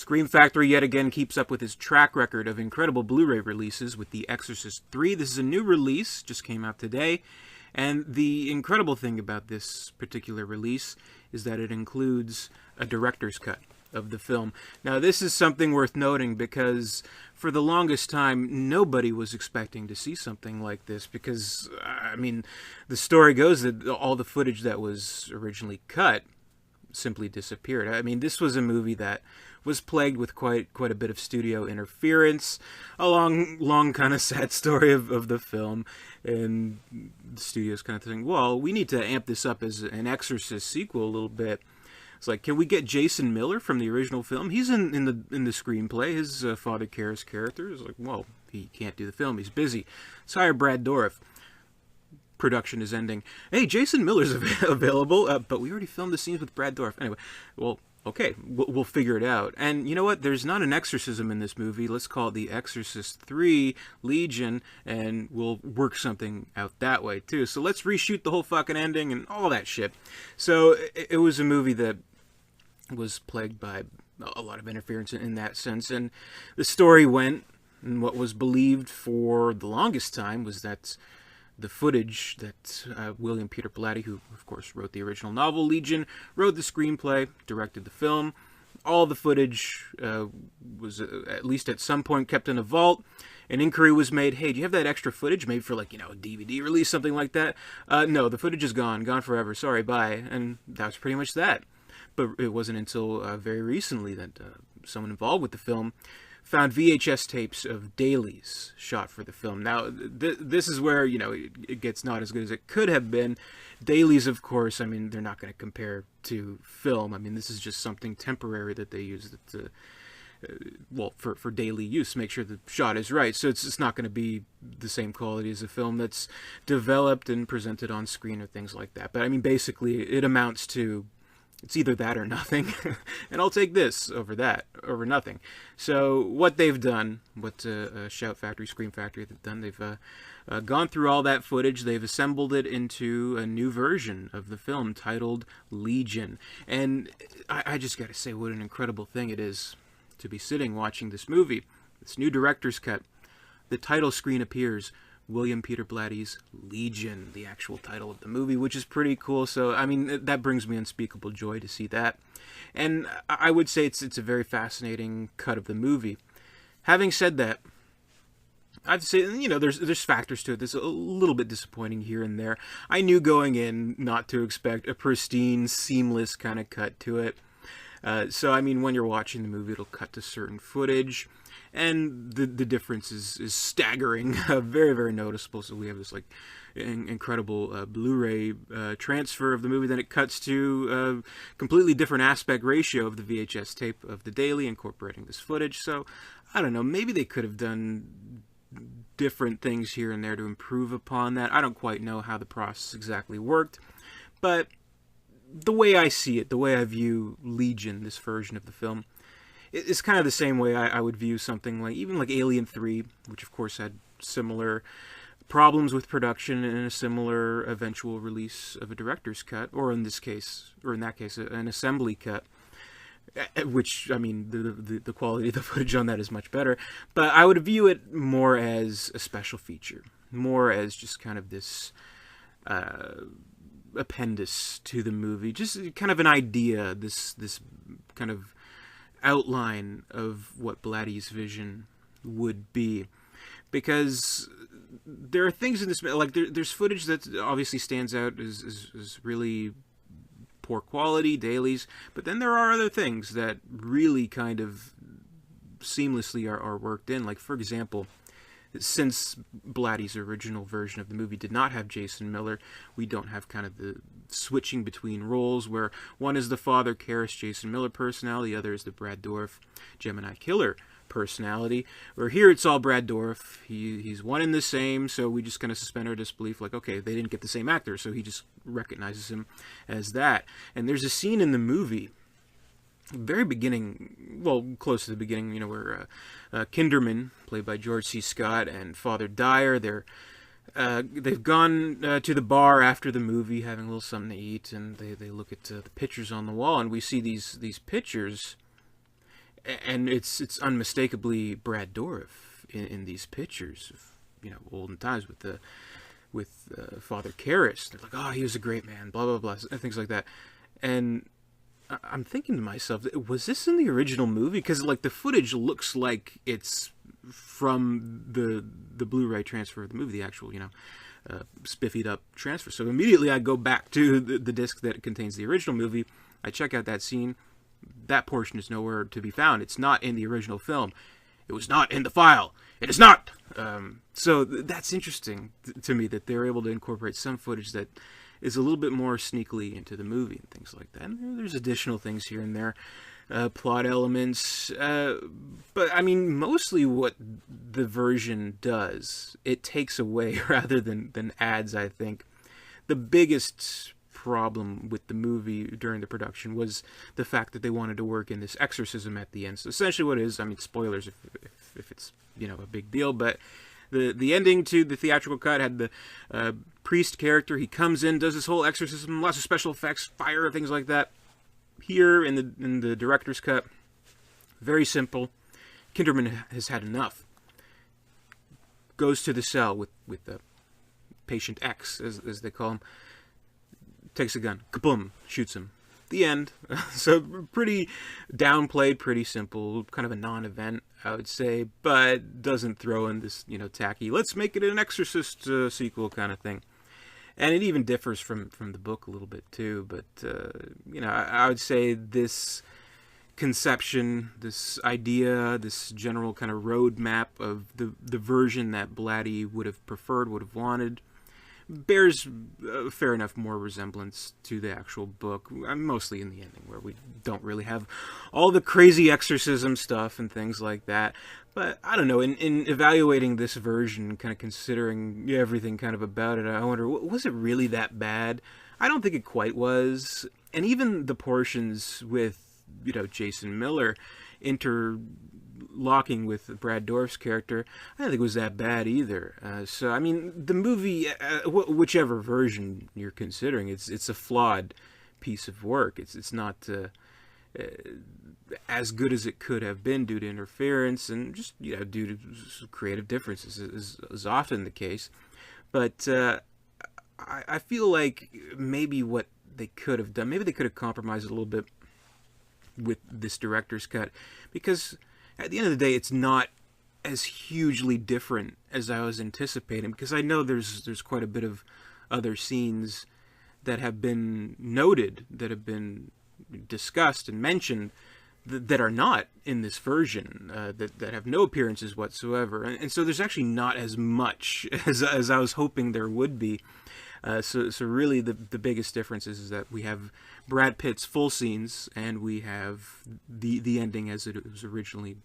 Scream Factory yet again keeps up with his track record of incredible Blu-ray releases with The Exorcist III. This is a new release, just came out today. And the incredible thing about this particular release is that it includes a director's cut of the film. Now, this is something worth noting because for the longest time, nobody was expecting to see something like this because, I mean, the story goes that all the footage that was originally cut simply disappeared. I mean, this was a movie that was plagued with quite a bit of studio interference, a long kind of sad story of the film, and the studio's kind of thinking, well, we need to amp this up as an Exorcist sequel a little bit. It's like, can we get Jason Miller from the original film? He's in the screenplay. His Father Karras character is like, well, he can't do the film. He's busy. Let's hire Brad Dourif. Production is ending. Hey, Jason Miller's available, but we already filmed the scenes with Brad Dourif. Anyway, well, okay, we'll figure it out. And you know what? There's not an exorcism in this movie. Let's call it The Exorcist III Legion, and we'll work something out that way, too. So let's reshoot the whole fucking ending and all that shit. So it was a movie that was plagued by a lot of interference in that sense. And the story went, and what was believed for the longest time was that the footage that William Peter Blatty, who of course wrote the original novel Legion, wrote the screenplay, directed the film. All the footage was at least at some point kept in a vault. An inquiry was made, hey, do you have that extra footage made for, like, a DVD release, something like that? No, the footage is gone forever, sorry, bye. And that was pretty much that. But it wasn't until very recently that someone involved with the film found VHS tapes of dailies shot for the film. Now, this is where, it gets not as good as it could have been. Dailies, of course, I mean, they're not going to compare to film. I mean, this is just something temporary that they use for daily use, make sure the shot is right. So it's not going to be the same quality as a film that's developed and presented on screen or things like that. But, I mean, basically, it amounts to it's either that or nothing, and I'll take this over that, over nothing. So what they've done, what Shout Factory, Scream Factory have done, they've gone through all that footage, they've assembled it into a new version of the film titled Legion. And I just got to say what an incredible thing it is to be sitting watching this movie, this new director's cut. The title screen appears, William Peter Blatty's Legion, the actual title of the movie, which is pretty cool. So, I mean, that brings me unspeakable joy to see that. And I would say it's a very fascinating cut of the movie. Having said that, I'd say, there's factors to it that's a little bit disappointing here and there. I knew going in not to expect a pristine, seamless kind of cut to it. So, I mean, when you're watching the movie, it'll cut to certain footage. And the difference is staggering, very, very noticeable. So we have this incredible Blu-ray transfer of the movie. Then it cuts to a completely different aspect ratio of the VHS tape of the daily, incorporating this footage. So I don't know, maybe they could have done different things here and there to improve upon that. I don't quite know how the process exactly worked, but the way I see it, the way I view Legion, this version of the film, it's kind of the same way I would view something like Alien 3, which of course had similar problems with production and a similar eventual release of a director's cut, or in that case, an assembly cut, which, I mean, the quality of the footage on that is much better. But I would view it more as a special feature, more as just kind of this appendix to the movie, just kind of an idea, this kind of outline of what Blatty's vision would be, because there are things in this, like there's footage that obviously stands out as really poor quality dailies, but then there are other things that really kind of seamlessly are worked in. Like, for example, since Blatty's original version of the movie did not have Jason Miller, we don't have kind of the switching between roles where one is the Father Karras Jason Miller personality, the other is the Brad Dourif Gemini Killer personality. Where here it's all Brad Dourif. He's one and the same, so we just kind of suspend our disbelief, like, okay, they didn't get the same actor, so he just recognizes him as that. And there's a scene in the movie, very beginning, well, close to the beginning, where Kinderman, played by George C. Scott, and Father Dyer, they've gone to the bar after the movie, having a little something to eat, and they look at the pictures on the wall, and we see these pictures, and it's unmistakably Brad Dourif in these pictures of, olden times with Father Karras. They're like, oh, he was a great man, blah blah blah, and things like that. And I'm thinking to myself, was this in the original movie? Because like the footage looks like it's from the Blu-ray transfer of the movie, the actual spiffied up transfer. So immediately I go back to the disc that contains the original movie. I check out that scene. That portion is nowhere to be found. It's not in the original film. It was not in the file. It is not. So that's interesting to me that they're able to incorporate some footage that is a little bit more sneakily into the movie and things like that. And there's additional things here and there, plot elements. But I mean, mostly what the version does, it takes away rather than adds, I think. The biggest problem with the movie during the production was the fact that they wanted to work in this exorcism at the end. So essentially what it is, I mean, spoilers if it's, a big deal, but the ending to the theatrical cut had the priest character. He comes in, does this whole exorcism, lots of special effects, fire, things like that. Here in the director's cut, very simple. Kinderman has had enough. Goes to the cell with the patient X, as they call him. Takes a gun, kaboom, shoots him. The end. So pretty downplayed, pretty simple, kind of a non-event, I would say, but doesn't throw in this, tacky, let's make it an Exorcist sequel kind of thing. And it even differs from the book a little bit too, but, I would say this conception, this idea, this general kind of roadmap of the version that Blatty would have preferred, would have wanted, bears fair enough more resemblance to the actual book, mostly in the ending, where we don't really have all the crazy exorcism stuff and things like that. But I don't know, in evaluating this version, kind of considering everything kind of about it, I wonder, was it really that bad? I don't think it quite was. And even the portions with, Jason Miller interlocking with Brad Dourif's character, I don't think it was that bad either. So, I mean, the movie, whichever version you're considering, it's a flawed piece of work. It's not as good as it could have been due to interference and just, due to creative differences is often the case. But I feel like maybe what they could have done, maybe they could have compromised a little bit with this director's cut, because at the end of the day, it's not as hugely different as I was anticipating, because I know there's quite a bit of other scenes that have been noted, that have been discussed and mentioned, that are not in this version, that have no appearances whatsoever. And so there's actually not as much as I was hoping there would be. So really the biggest difference is that we have Brad Pitt's full scenes, and we have the ending as it was originally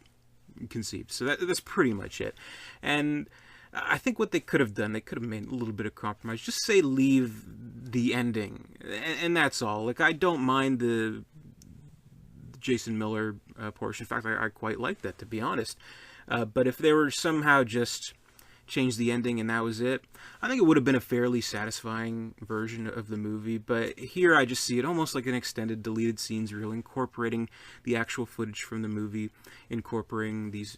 conceived. So that's pretty much it. And I think what they could have done, they could have made a little bit of compromise. Just say leave the ending, and that's all. Like, I don't mind the Jason Miller portion. In fact, I quite like that, to be honest. But if they were somehow just change the ending and that was it, I think it would have been a fairly satisfying version of the movie. But here I just see it almost like an extended deleted scenes reel, incorporating the actual footage from the movie, incorporating these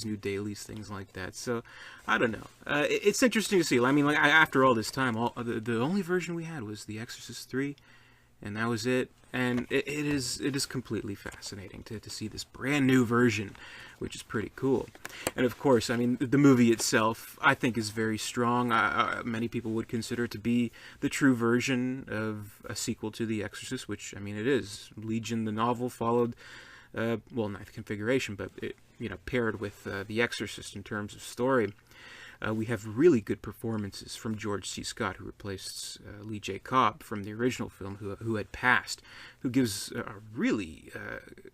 new dailies, things like that. So I don't know. It's interesting to see. I mean, like, after all this time, the only version we had was the Exorcist III, and that was it. And it is completely fascinating to see this brand new version, which is pretty cool. And of course, I mean, the movie itself, I think, is very strong. Many people would consider it to be the true version of a sequel to The Exorcist, which, I mean, it is. Legion, the novel, followed, Ninth Configuration, but it, paired with The Exorcist in terms of story. We have really good performances from George C. Scott, who replaced Lee J. Cobb from the original film, who had passed, who gives a really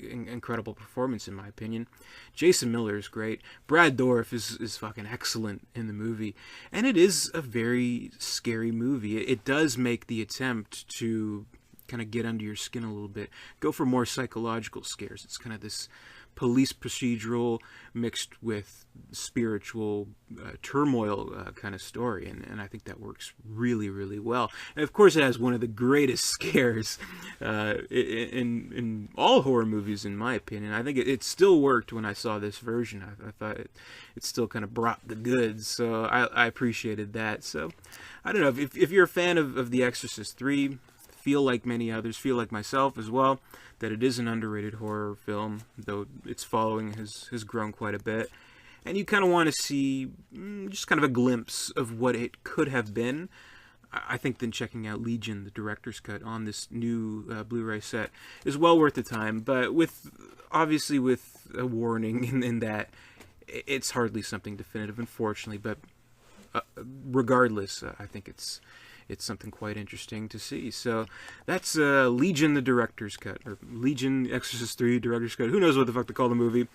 incredible performance, in my opinion. Jason Miller is great. Brad Dourif is fucking excellent in the movie. And it is a very scary movie. It does make the attempt to kind of get under your skin a little bit, go for more psychological scares. It's kind of this police procedural mixed with spiritual turmoil kind of story, and I think that works really, really well. And of course, it has one of the greatest scares in all horror movies, in my opinion. I think it still worked when I saw this version. I thought it still kind of brought the goods, so I appreciated that. So I don't know, if you're a fan of The Exorcist III, feel like many others, feel like myself as well, that it is an underrated horror film, though its following has grown quite a bit, and you kind of want to see just kind of a glimpse of what it could have been, I think then checking out Legion, the director's cut, on this new Blu-ray set is well worth the time, but obviously with a warning in that it's hardly something definitive, unfortunately, but regardless, I think it's something quite interesting to see. So that's Legion, the director's cut, or Legion Exorcist III director's cut. Who knows what the fuck to call the movie?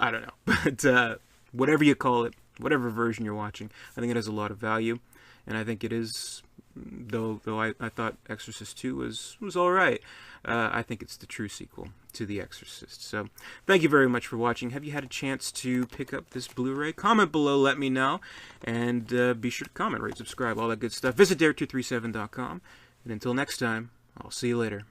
I don't know. But whatever you call it, whatever version you're watching, I think it has a lot of value. And I think it is, though I thought Exorcist II was all right, I think it's the true sequel to The Exorcist. So thank you very much for watching. Have you had a chance to pick up this Blu-ray? Comment below, let me know. And be sure to comment, rate, subscribe, all that good stuff. Visit Dare237.com. And until next time, I'll see you later.